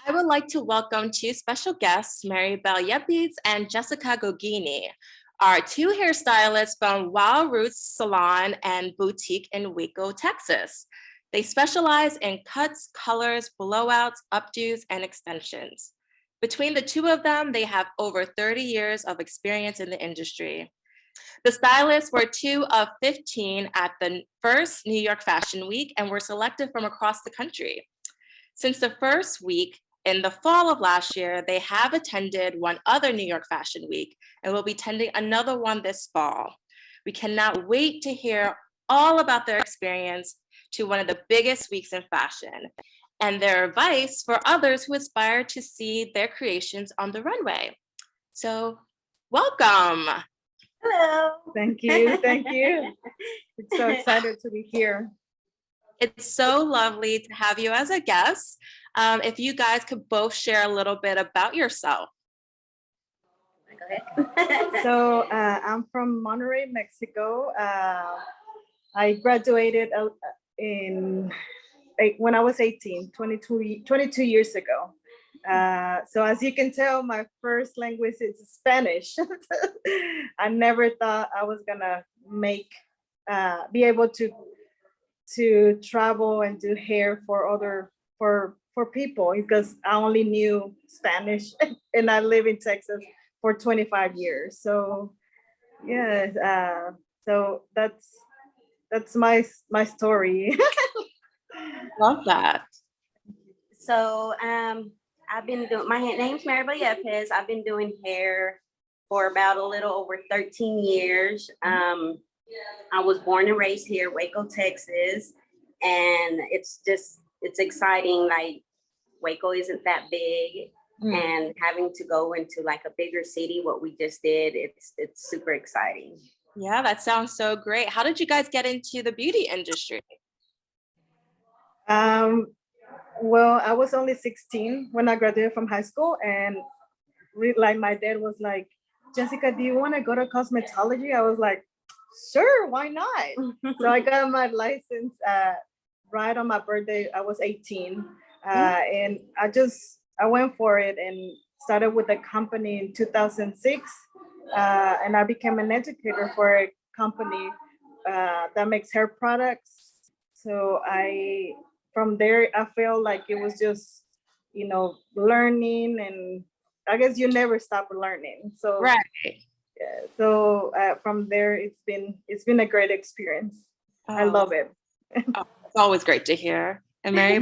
I would like to welcome two special guests, Marybel Yepez and Jessica Gudino, our two hairstylists from Wild Roots Salon and Boutique in Waco, Texas. They specialize in cuts, colors, blowouts, updos, and extensions. Between the two of them, they have over 30 years of experience in the industry. The stylists were two of 15 at the first New York Fashion Week and were selected from across the country. Since the first week in the fall of last year, they have attended one other New York Fashion Week and will be attending another one this fall. We cannot wait to hear all about their experience to one of the biggest weeks in fashion and their advice for others who aspire to see their creations on the runway. So, welcome. Hello. Thank you. Thank you. It's so excited to be here. It's so lovely to have you as a guest. If you guys could both share a little bit about yourself. Go ahead. So I'm from Monterrey, Mexico. I graduated when I was 18, 22 years ago. So as you can tell, my first language is Spanish. I never thought I was gonna be able to travel and do hair for people, because I only knew Spanish and I live in Texas for 25 years. So yeah, so that's my story. Love that. So I've been doing, my name's Marybel Yepez. I've been doing hair for about a little over 13 years. I was born and raised here, Waco, Texas. And it's exciting. Like, Waco isn't that big. And having to go into like a bigger city, what we just did, it's super exciting. Yeah, that sounds so great. How did you guys get into the beauty industry? Well, I was only 16 when I graduated from high school, and like my dad was like, Jessica, do you want to go to cosmetology? I was like, sure, why not? So I got my license right on my birthday. I was 18, and I went for it and started with the company in 2006, and I became an educator for a company that makes hair products. So from there, I felt like it was just, learning, and I guess you never stop learning. So right. Yeah, so from there, it's been a great experience. I love it. It's always great to hear. And Mary?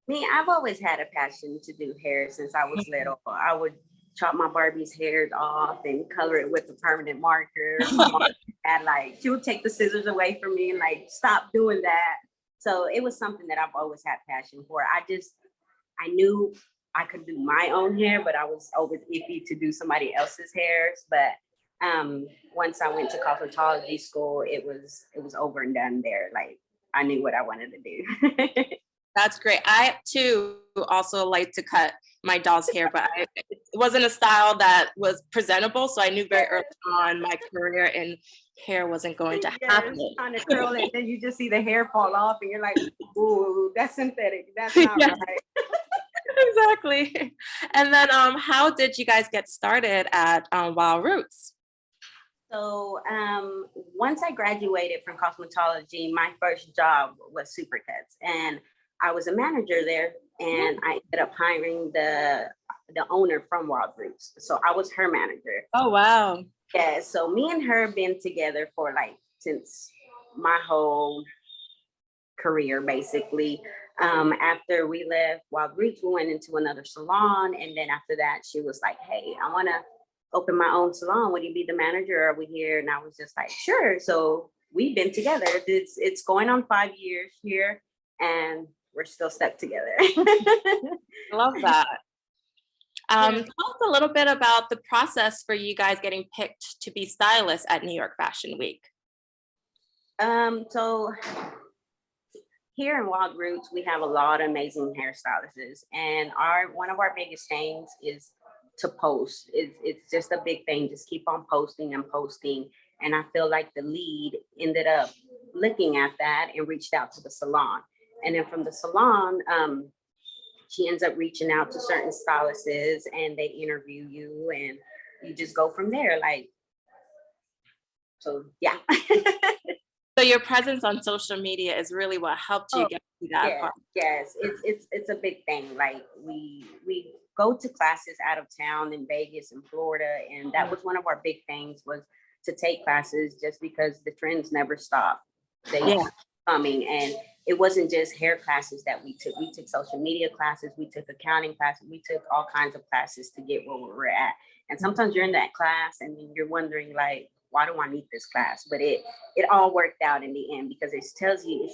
Me, I've always had a passion to do hair since I was little. I would chop my Barbie's hair off and color it with a permanent marker. And she would take the scissors away from me and stop doing that. So it was something that I've always had passion for. I knew I could do my own hair, but I was always iffy to do somebody else's hairs. But once I went to cosmetology school, it was over and done there. I knew what I wanted to do. That's great. I too also like to cut my doll's hair, but it wasn't a style that was presentable. So I knew very early on my career in hair wasn't going to happen. Trying to curl it, then you just see the hair fall off, and you're like, "Ooh, that's synthetic. That's not right." Exactly. And then, how did you guys get started at Wild Roots? So once I graduated from cosmetology, my first job was Supercuts, and I was a manager there, and I ended up hiring the owner from Wild Roots. So I was her manager. Oh, wow. Yeah, so me and her been together for since my whole career, basically. After we left Wild Roots, we went into another salon, and then after that, she was like, "Hey, I want to open my own salon. Would you be the manager over here?" And I was just like, "Sure." So we've been together. It's going on 5 years here, and we're still stuck together. Love that. Tell us a little bit about the process for you guys getting picked to be stylists at New York Fashion Week. So here in Wild Roots, we have a lot of amazing hairstylists, and one of our biggest things is to post. It's just a big thing. Just keep on posting and posting. And I feel like the lead ended up looking at that and reached out to the salon. And then from the salon, she ends up reaching out to certain stylists and they interview you and you just go from there. Like, so yeah. So your presence on social media is really what helped you get to that part. Yes, it's a big thing. Like we go to classes out of town in Vegas and Florida, and that was one of our big things, was to take classes, just because the trends never stop. They keep coming, and it wasn't just hair classes that we took. We took social media classes, we took accounting classes, we took all kinds of classes to get where we're at. And sometimes you're in that class and you're wondering, like, why do I need this class? But it all worked out in the end, because it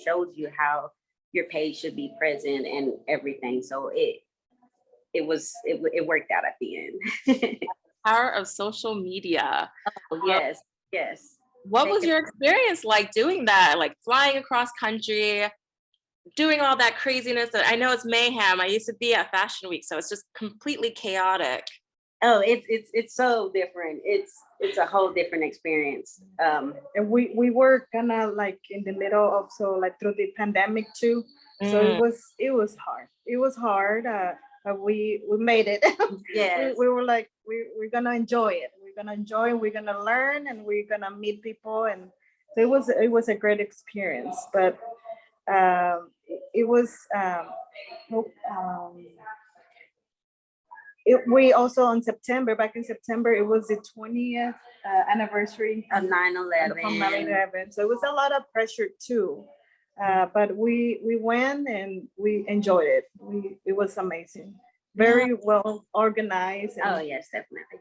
shows you how your page should be present and everything. So it worked out at the end. Power of social media. Oh, yes. What was your experience like doing that? Like flying across country, doing all that craziness? I know it's mayhem. I used to be at Fashion Week, so it's just completely chaotic. Oh, it's so different. It's a whole different experience. And we were kind of like in the middle of, so like through the pandemic too. So it was hard. It was hard. But we made it. Yes. we were like, we're gonna enjoy it. We're gonna learn, and we're gonna meet people. And so it was a great experience. But it was we also back in September, it was the 20th anniversary of 9/11. From 9/11. So it was a lot of pressure too. But we went and we enjoyed it. It was amazing. Very well organized. Oh yes, definitely.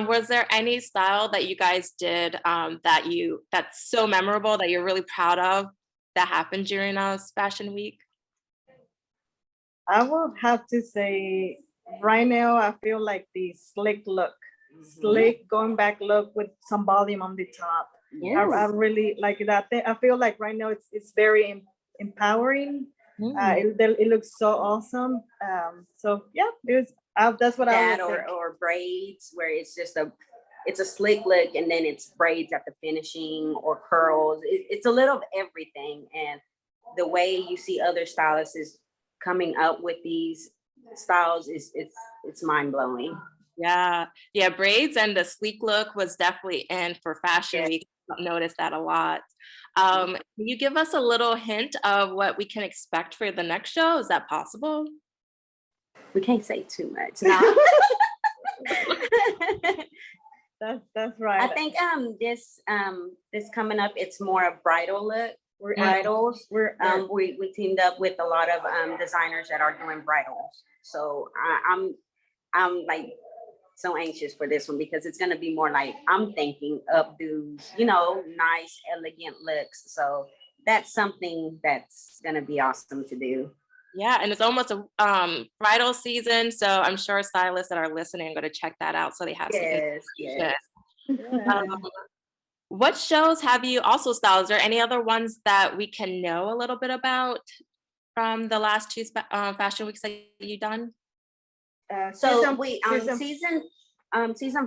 Was there any style that you guys did that's so memorable that you're really proud of that happened during Fashion Week? I will have to say, right now, I feel like the slick look, slick going back look with some volume on the top. Yes. I really like that. I feel like right now it's very empowering. It looks so awesome. So yeah, that's what I would think. Or braids, where it's just it's a slick look and then it's braids at the finishing, or curls. It's a little of everything. And the way you see other stylists is coming up with these styles it's mind-blowing. Yeah, braids and the sleek look was definitely in for Fashion Week. I've noticed that a lot. Can you give us a little hint of what we can expect for the next show? Is that possible? We can't say too much. No. That's right. I think this coming up, it's more a bridal look. We're bridals. We teamed up with a lot of designers that are doing bridals. So I'm like so anxious for this one, because it's gonna be more like, I'm thinking updos, nice, elegant looks. So that's something that's gonna be awesome to do. Yeah, and it's almost a bridal season, so I'm sure stylists that are listening are going to check that out, so they have some. What shows have you also styled? Is there any other ones that we can know a little bit about from the last two fashion weeks that you've done? Season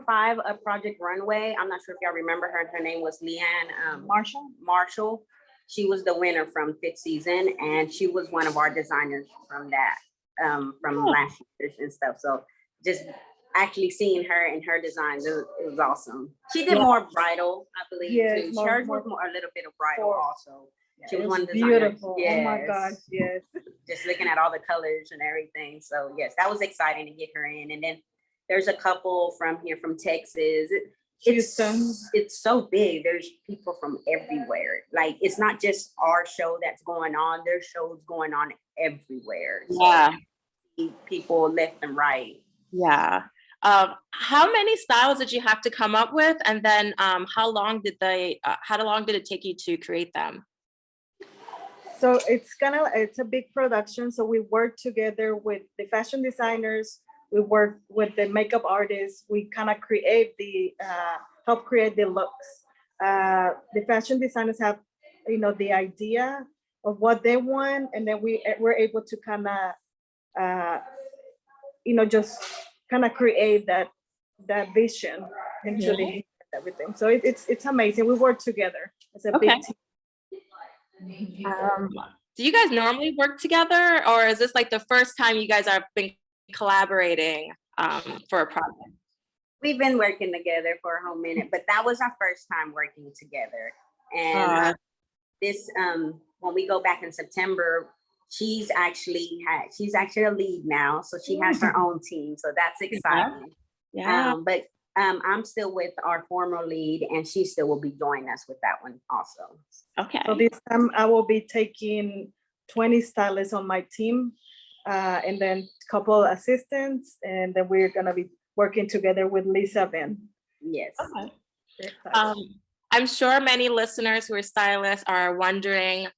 5 of Project Runway. I'm not sure if y'all remember her. Her name was Leanne Marshall. She was the winner from 5th season, and she was one of our designers from that, from last year and stuff. So just actually seeing her and her designs, it was awesome. She did more bridal, I believe, too. Hers was more a little bit of bridal also. She was one designer. Beautiful. Yes. Oh my gosh, yes. Just looking at all the colors and everything. So yes, that was exciting to get her in. And then there's a couple from Texas. It's so big. There's people from everywhere. Like, it's not just our show that's going on. There's shows going on everywhere. Yeah. So people left and right. Yeah. How many styles did you have to come up with? And then how long did it take you to create them? So it's a big production. So we work together with the fashion designers. We work with the makeup artists. We kind of help create the looks. The fashion designers have, the idea of what they want, and then we're able to kind of, just kind of create that vision into the everything. So it's amazing. We work together. It's a big team. Do you guys normally work together, or is this like the first time you guys have been collaborating for a project? We've been working together for a whole minute, but that was our first time working together. And this, when we go back in September, she's actually a lead now, so she has her own team. So that's exciting. Yeah. But I'm still with our former lead, and she still will be joining us with that one also. Okay. So this time I will be taking 20 stylists on my team, and then a couple assistants, and then we're gonna be working together with Lisa Ben. Yes. Okay. I'm sure many listeners who are stylists are wondering,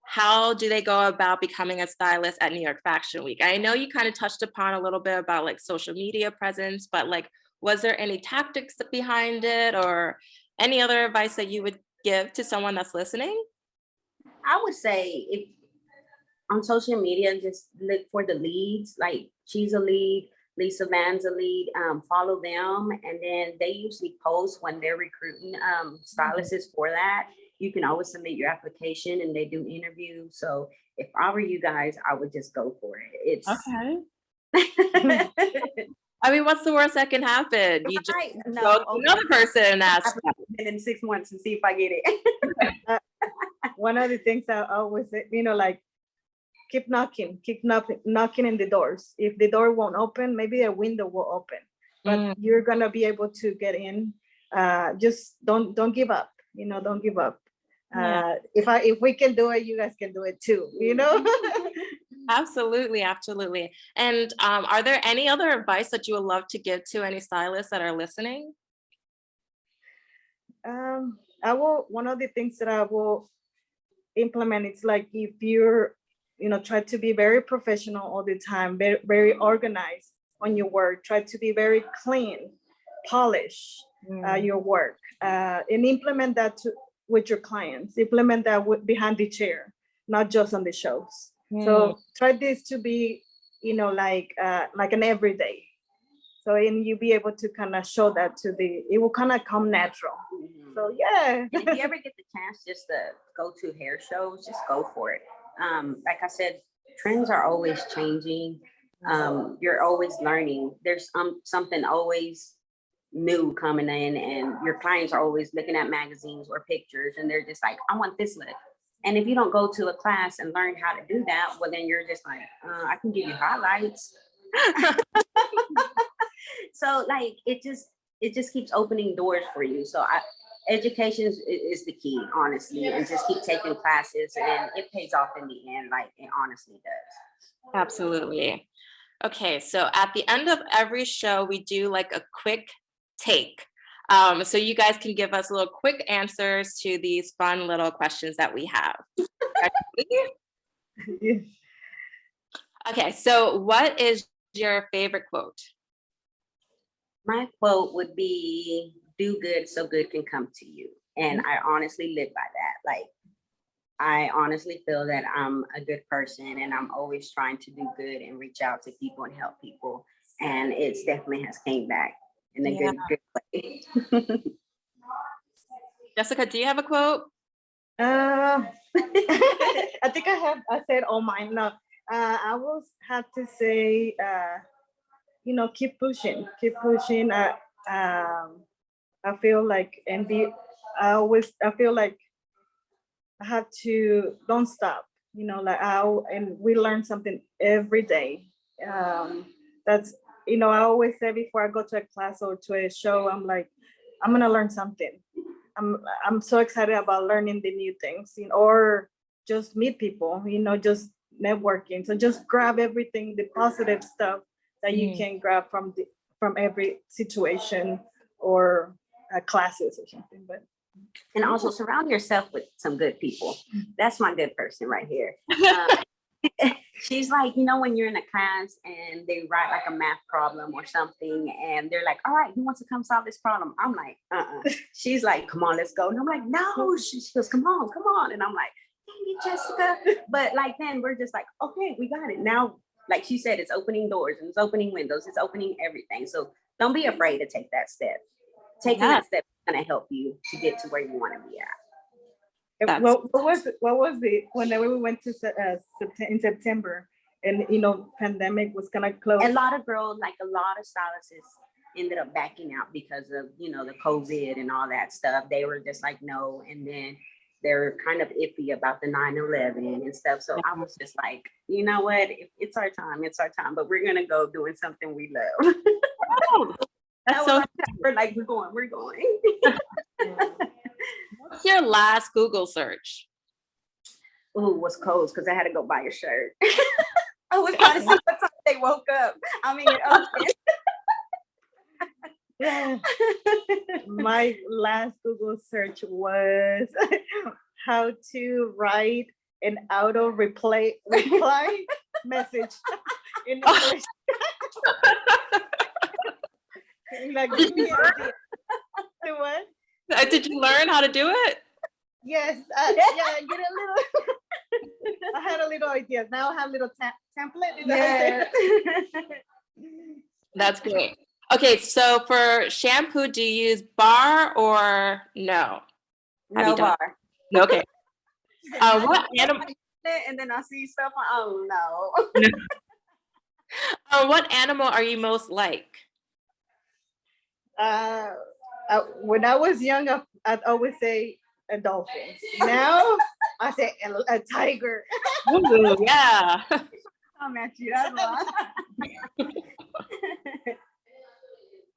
how do they go about becoming a stylist at New York Fashion Week? I know you kind of touched upon a little bit about like social media presence, but like, was there any tactics behind it, or any other advice that you would give to someone that's listening? I would say, if on social media, just look for the leads. Like, she's a lead, Lisa Van's a lead, follow them. And then they usually post when they're recruiting stylists for that. You can always submit your application and they do interviews. So if I were you guys, I would just go for it. It's okay. I mean, what's the worst that can happen? You just go to another person and ask them. In 6 months and see if I get it. One of the things I always say, like, keep knocking in the doors. If the door won't open, maybe a window will open, but you're gonna be able to get in. Just don't give up. Don't give up. If we can do it, you guys can do it too. Absolutely, absolutely. And are there any other advice that you would love to give to any stylists that are listening? One of the things that I will implement, it's like, if you're try to be very professional all the time, very, very organized on your work, try to be very clean, polish your work, and implement that with your clients, implement that behind the chair, not just on the shows. So try this to be, like an everyday. So, and you'll be able to kind of show that it will kind of come natural. So yeah. And if you ever get the chance just to go to hair shows, just go for it. Like I said, trends are always changing. You're always learning. There's something always new coming in, and your clients are always looking at magazines or pictures, and they're just like, I want this look. And if you don't go to a class and learn how to do that, well, then you're just like, I can give you highlights. So like, it just keeps opening doors for you. So education is the key, honestly, and just keep taking classes, and it pays off in the end, like it honestly does. Absolutely. Okay, so at the end of every show, we do like a quick take. So you guys can give us little quick answers to these fun little questions that we have. Okay, so what is your favorite quote? My quote would be, do good so good can come to you. And I honestly live by that. Like, I honestly feel that I'm a good person, and I'm always trying to do good and reach out to people and help people. And it definitely has came back in a good way. Jessica, do you have a quote? I think I said all mine. No, I will have to say, keep pushing. I feel like, I feel like I have to, don't stop, and we learn something every day. That's, I always say before I go to a class or to a show, I'm like, I'm going to learn something. I'm so excited about learning the new things, or just meet people, just networking. So just grab everything, the positive stuff that you can grab from every situation or classes or something. But and also surround yourself with some good people. That's my good person right here. She's like, when you're in a class and they write like a math problem or something, and they're like, all right, who wants to come solve this problem? I'm like, She's like, come on, let's go. And I'm like, no. She goes, come on. And I'm like, thank you, Jessica. But like, then we're just like, okay, we got it. Now, like she said, it's opening doors and it's opening windows. It's opening everything. So don't be afraid to take that step. Taking that step is going to help you to get to where you want to be at. That's What was it whenever we went to in September, and pandemic was kind of close. A lot of girls, like a lot of stylists ended up backing out because of, the COVID and all that stuff. They were just like, no. And then they're kind of iffy about the 9/11 and stuff. So I was just like, you know what? It's our time. It's our time. But we're going to go doing something we love. Oh, that's so. We're like, we're going. What's your last Google search? Ooh, it was cold because I had to go buy a shirt. I was trying to see what time they woke up. I mean, Yeah. My last Google search was how to write an auto reply message in English. Like, give me an idea. Do what? Did you learn how to do it? Yes. Yeah, get a little. I had a little idea. Now I have a little template. Is that That's great. Okay, so for shampoo, do you use bar or no? No bar. No, okay. What animal? And then I see stuff. Oh no. What animal are you most like? When I was young, I'd always say a dolphin. Now I say a tiger. Ooh, yeah. I'm at you. That's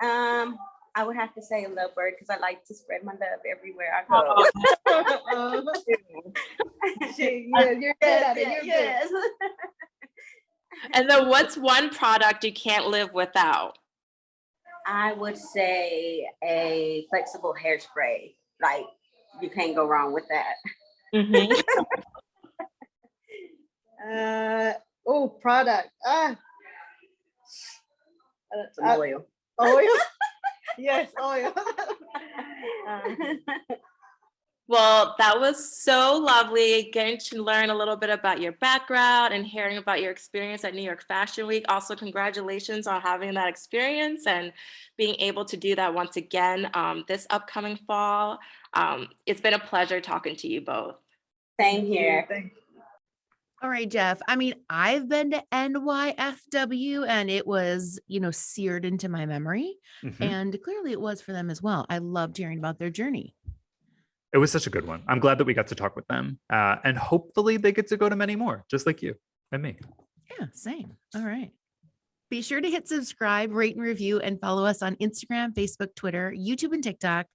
I would have to say a lovebird because I like to spread my love everywhere I go. Yeah, you're good at it. Yes. And then what's one product you can't live without? I would say a flexible hairspray. Like, you can't go wrong with that. Mm-hmm. Product. Some oil. Oil? Yes, oil. Well, that was so lovely getting to learn a little bit about your background and hearing about your experience at New York Fashion Week. Also, congratulations on having that experience and being able to do that once again this upcoming fall. It's been a pleasure talking to you both. Same here. Thank you. All right, Jeff. I mean, I've been to NYFW and it was, seared into my memory. Mhm. And clearly it was for them as well. I loved hearing about their journey. It was such a good one. I'm glad that we got to talk with them. And hopefully they get to go to many more, just like you and me. Yeah, same. All right. Be sure to hit subscribe, rate and review, and follow us on Instagram, Facebook, Twitter, YouTube, and TikTok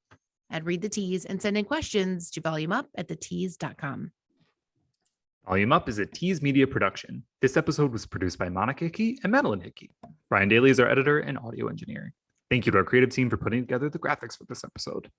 at Read the Tease, and send in questions to volumeup@thetease.com. Volume Up is a Tease Media production. This episode was produced by Monica Hickey and Madeline Hickey. Brian Daly is our editor and audio engineer. Thank you to our creative team for putting together the graphics for this episode.